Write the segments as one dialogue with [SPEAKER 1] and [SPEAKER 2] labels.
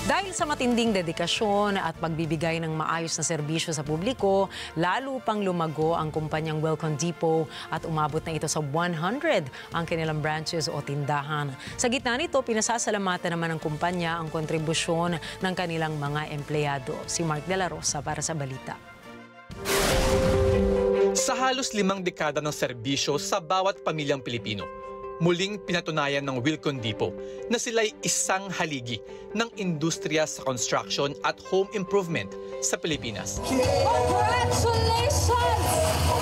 [SPEAKER 1] Dahil sa matinding dedikasyon at pagbibigay ng maayos na serbisyo sa publiko, lalo pang lumago ang kumpanyang Wilcon Depot at umabot na ito sa 100 ang kanilang branches o tindahan. Sa gitna nito, pinasasalamatan naman ng kumpanya ang kontribusyon ng kanilang mga empleyado. Si Mark De La Rosa para sa balita.
[SPEAKER 2] Sa halos 5 dekada ng serbisyo sa bawat pamilyang Pilipino, muling pinatunayan ng Wilcon Depot na sila'y isang haligi ng industriya sa construction at home improvement sa Pilipinas.
[SPEAKER 3] Congratulations!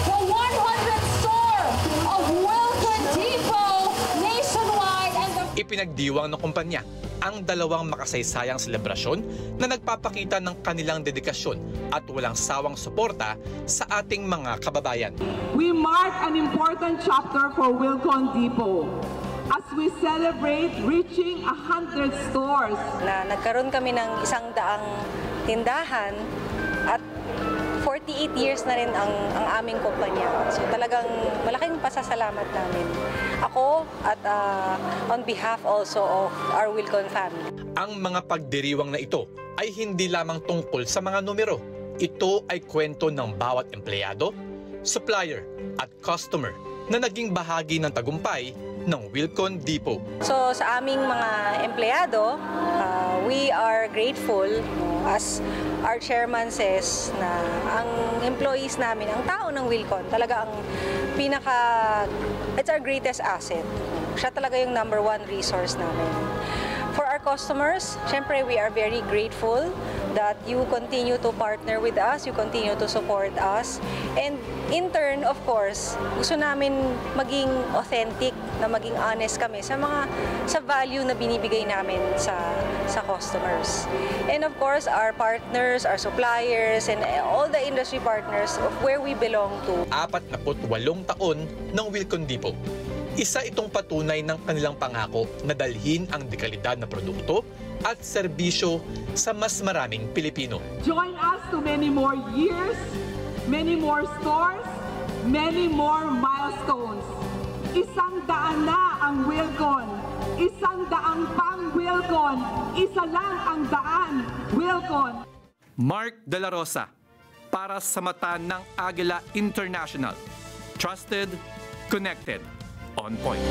[SPEAKER 3] The 100th store of Wilcon Depot nationwide and the...
[SPEAKER 2] Ipinagdiwang ng kumpanya ang 2 makasaysayang selebrasyon na nagpapakita ng kanilang dedikasyon at walang sawang suporta sa ating mga kababayan.
[SPEAKER 4] We mark an important chapter for Wilcon Depot as we celebrate reaching 100 stores.
[SPEAKER 5] Nagkaroon kami ng 100 tindahan at 48 years na rin ang aming kumpanya. So talagang malaking pasasalamat namin. Ako at on behalf also of our Wilcon family.
[SPEAKER 2] Ang mga pagdiriwang na ito ay hindi lamang tungkol sa mga numero. Ito ay kwento ng bawat empleyado, supplier at customer na naging bahagi ng tagumpay ng Wilcon Depot.
[SPEAKER 5] So sa aming mga empleyado, we are grateful, as our chairman says, na ang employees namin, ang tao ng Wilcon, talaga ang it's our greatest asset. Siya talaga yung #1 resource namin. For our customers, syempre we are very grateful that you continue to partner with us, you continue to support us. And in turn, of course, gusto namin maging authentic, na maging honest kami sa value na binibigay namin sa customers. And of course, our partners, our suppliers, and all the industry partners of where we belong to.
[SPEAKER 2] 48 taon ng Wilcon Depot. Isa itong patunay ng kanilang pangako na dalhin ang dekalidad na produkto at serbisyo sa mas maraming Pilipino.
[SPEAKER 4] Join us to many more years, many more stores, many more milestones. 100 na ang Wilcon, 100 pang Wilcon, isa lang ang daan, Wilcon.
[SPEAKER 6] Mark De La Rosa, para sa mata ng Agila International. Trusted, connected, on point.